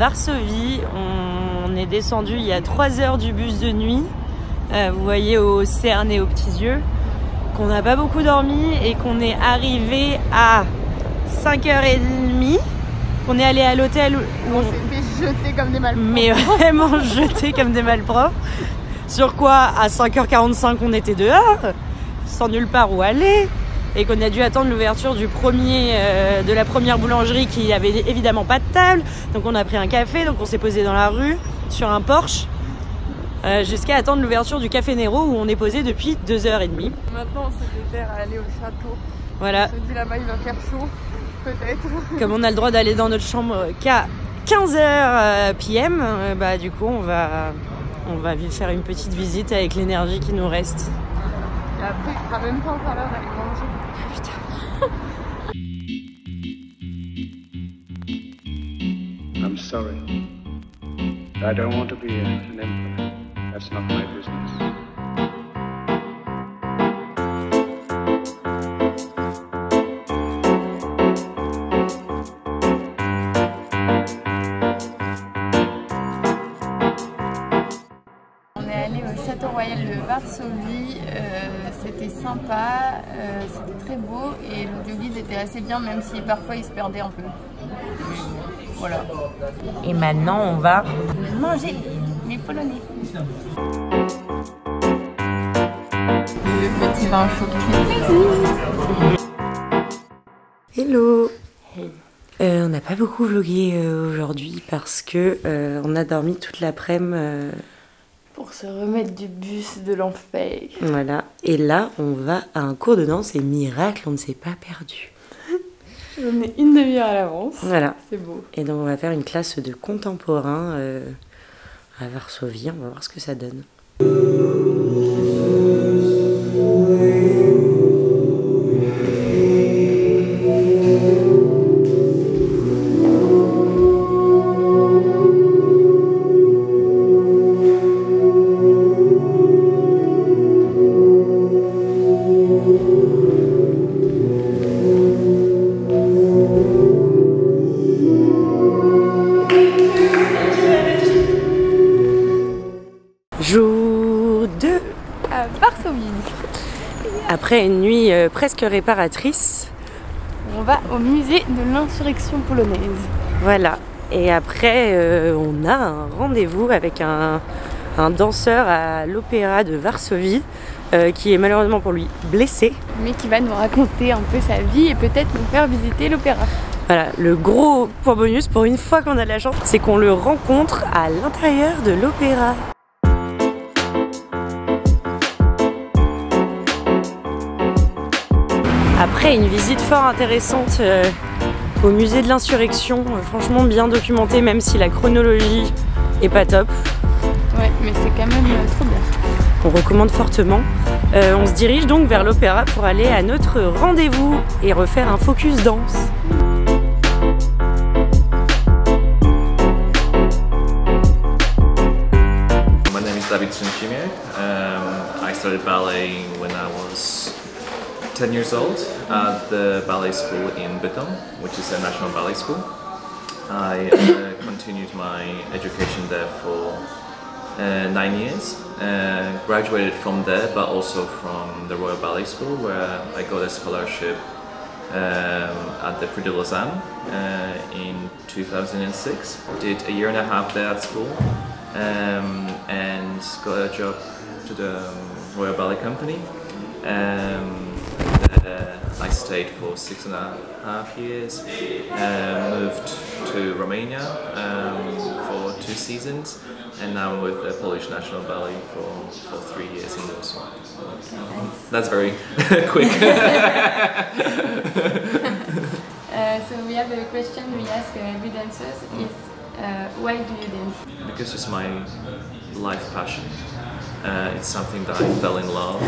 Varsovie. On est descendu il y a 3 heures du bus de nuit. Vous voyez aux cernes et aux petits yeux qu'on n'a pas beaucoup dormi et qu'on est arrivé à 5h30. Qu'on est allé à l'hôtel où on s'est fait jeter comme des malpropres. Mais vraiment jeter comme des malpropres. Sur quoi, à 5h45, on était dehors, sans nulle part où aller, et qu'on a dû attendre l'ouverture de la première boulangerie qui avait évidemment pas de table. Donc on a pris un café, donc on s'est posé dans la rue, sur un porche, jusqu'à attendre l'ouverture du Café Nero où on est posé depuis 2h30. Maintenant on se déterre à aller au château. Voilà. On se dit là-bas il va faire chaud. Peut-être. Comme on a le droit d'aller dans notre chambre qu'à 15h PM, bah du coup on va faire une petite visite avec l'énergie qui nous reste. Et après il sera même pas encore l'heure d'aller manger. Putain. I'm sorry. I don't want to be an emperor. That's not my business. Château Royal de Varsovie, c'était sympa, c'était très beau et l'audioguide était assez bien même si parfois il se perdait un peu. Voilà. Et maintenant on va manger les Polonais. Le petit vin chaud qui fait plaisir. Hello. On n'a pas beaucoup vlogué aujourd'hui parce que on a dormi toute l'après-midi. Pour se remettre du bus de l'enfer. Voilà. Et là, on va à un cours de danse et miracle, on ne s'est pas perdu. On est une demi-heure à l'avance. Voilà. C'est beau. Et donc, on va faire une classe de contemporain à Varsovie. On va voir ce que ça donne. Jour 2 à Varsovie. Après une nuit presque réparatrice, on va au musée de l'insurrection polonaise. Voilà. Et après, on a un rendez-vous avec un danseur à l'opéra de Varsovie qui est malheureusement pour lui blessé. Mais qui va nous raconter un peu sa vie et peut-être nous faire visiter l'opéra. Voilà, le gros point bonus pour une fois qu'on a de la chance, c'est qu'on le rencontre à l'intérieur de l'opéra. Après une visite fort intéressante au musée de l'insurrection, franchement bien documenté même si la chronologie est pas top. Ouais, mais c'est quand même trop bien. On recommande fortement. On se dirige donc vers l'opéra pour aller à notre rendez-vous et refaire un focus danse. My name is David Trzymczymiak. I started ballet when I was 10 years old at the ballet school in Bytom, which is a national ballet school. I continued my education there for 9 years. Graduated from there, but also from the Royal Ballet School, where I got a scholarship at the Prix de Lausanne in 2006. Did a year and a half there at school and got a job to the Royal Ballet Company. I stayed for 6.5 years, moved to Romania for 2 seasons, and now I'm with the Polish National Ballet for 3 years in Warsaw. That's very quick. So we have a question we ask every dancers is why do you dance? Because it's my life passion. It's something that I fell in love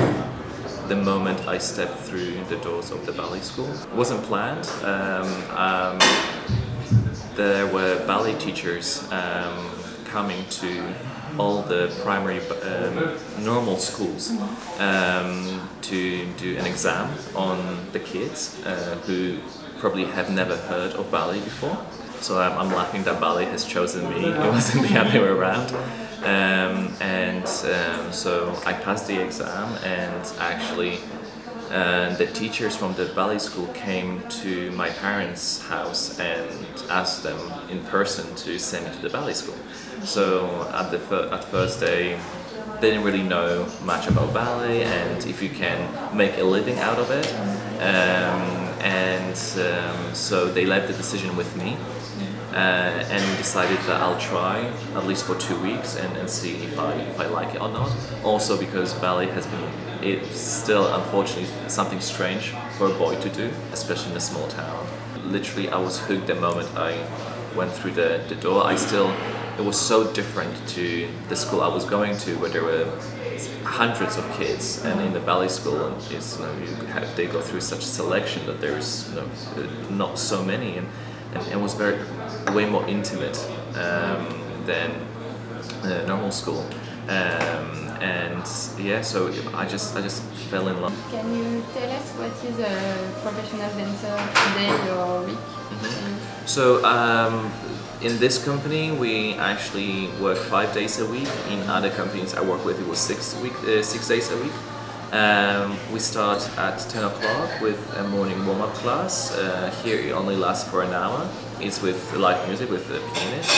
the moment I stepped through the doors of the ballet school. It wasn't planned. There were ballet teachers coming to all the primary normal schools to do an exam on the kids who probably have never heard of ballet before. So I'm laughing that ballet has chosen me. It wasn't the other way around. So I passed the exam, and actually the teachers from the ballet school came to my parents' house and asked them in person to send me to the ballet school. So at first they didn't really know much about ballet and if you can make a living out of it. So they left the decision with me. And decided that I'll try at least for 2 weeks and see if I like it or not. Also because ballet it's still unfortunately something strange for a boy to do, especially in a small town. Literally I was hooked the moment I went through the door. It was so different to the school I was going to, where there were hundreds of kids, and in the ballet school they go through such selection that there's not so many, and it was way more intimate than normal school, so I just fell in love. Can you tell us what is a professional dancer today or week? So in this company we actually work 5 days a week. In other companies I work with, it was 6 days a week. We start at 10 o'clock with a morning warm-up class. Here it only lasts for an hour. It's with live music with the pianist.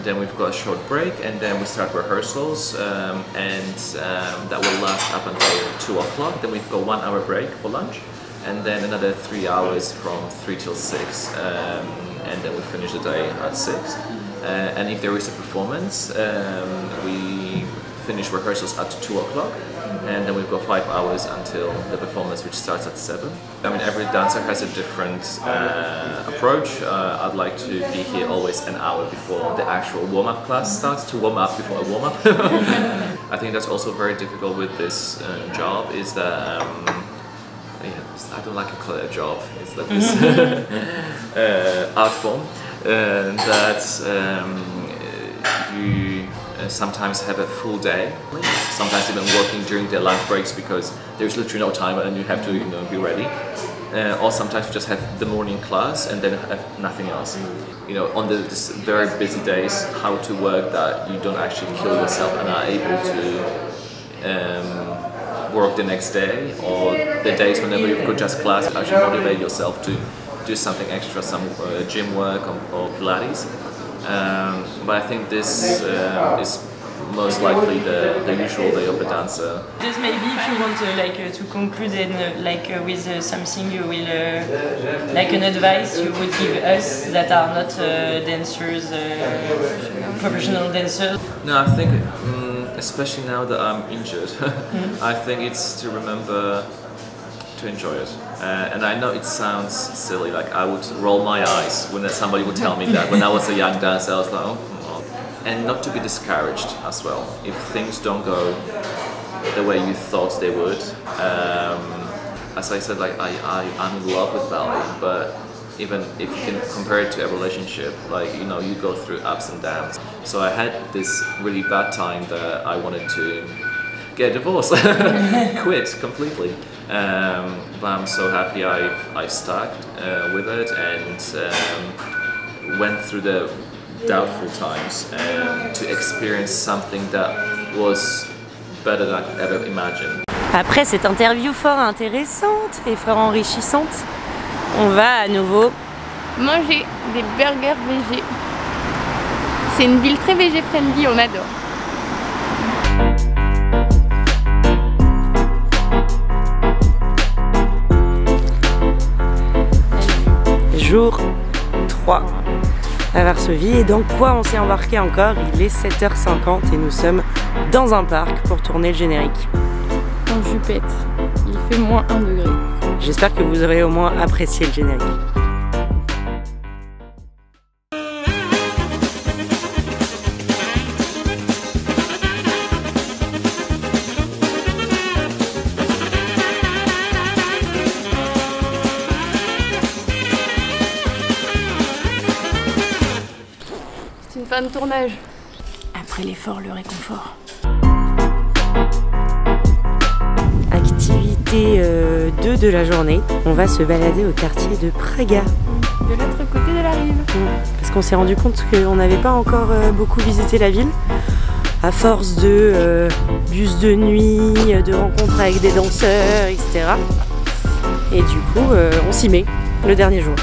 Then we've got a short break, and then we start rehearsals, that will last up until 2 o'clock. Then we've got 1 hour break for lunch, and then another 3 hours from 3 till 6, and then we finish the day at 6. And if there is a performance, we finish rehearsals at 2 o'clock, and then we've got 5 hours until the performance, which starts at 7. I mean, every dancer has a different approach. I'd like to be here always an hour before the actual warm-up class starts, to warm up before a warm-up. I think that's also very difficult with this job, is that I don't like to call it a job. It's like this art form that you sometimes have a full day, sometimes even working during their lunch breaks because there's literally no time and you have to be ready. Or sometimes you just have the morning class and then have nothing else. On this very busy days, how to work that you don't actually kill yourself and are able to work the next day, or the days whenever you've got just class, actually motivate yourself to do something extra, some gym work or Pilates. But I think this is most likely the usual day of a dancer. Just maybe if you want to conclude and with something you will an advice you would give us that are not dancers, professional dancers. No, I think especially now that I'm injured, I think it's to remember to enjoy it. And I know it sounds silly, like I would roll my eyes when somebody would tell me that. When I was a young dancer, I was like, oh. And not to be discouraged as well if things don't go the way you thought they would. As I said, I'm in love with ballet, but even if you can compare it to a relationship, you go through ups and downs. So I had this really bad time that I wanted to get a divorce, quit completely. But I'm so happy I stuck with it and went through the doubtful times to experience something that was better than I could ever imagine. Après cette interview fort intéressante et fort enrichissante, on va à nouveau manger des burgers végé. C'est une ville très végé friendly, on adore. Jour 3 à Varsovie. Et dans quoi on s'est embarqué encore? Il est 7h50 et nous sommes dans un parc pour tourner le générique. En jupette, il fait moins 1 degré. J'espère que vous aurez au moins apprécié le générique. C'est une fin de tournage. Après l'effort, le réconfort. Activité 2 de la journée. On va se balader au quartier de Praga. De l'autre côté de la rive. qu'on s'est rendu compte qu'on n'avait pas encore beaucoup visité la ville. À force de bus de nuit, de rencontres avec des danseurs, etc. Et du coup, on s'y met le dernier jour.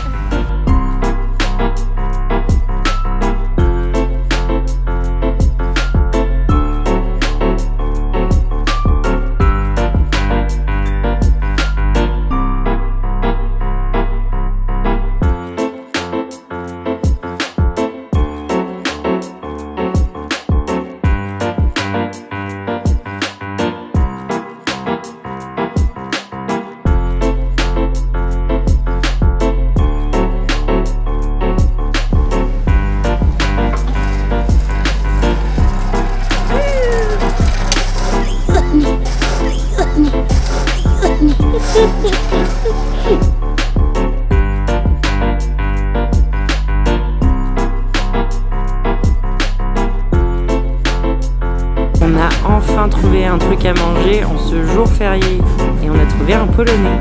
On a enfin trouvé un truc à manger en ce jour férié et on a trouvé un polonais.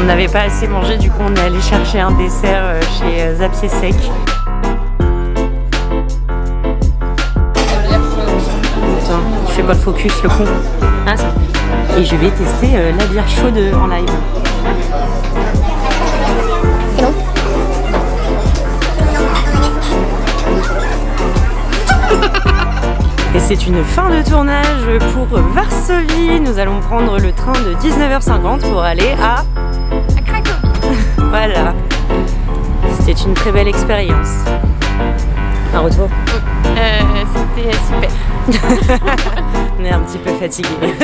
On n'avait pas assez mangé, du coup on est allé chercher un dessert chez Zapier Sec. Attends, il fait pas le focus le con. Hein, et je vais tester la bière chaude en live. C'est bon. Et c'est une fin de tournage pour Varsovie. Nous allons prendre le train de 19h50 pour aller à Cracovie. Voilà. C'était une très belle expérience. Un retour? C'était super. On est un petit peu fatigués.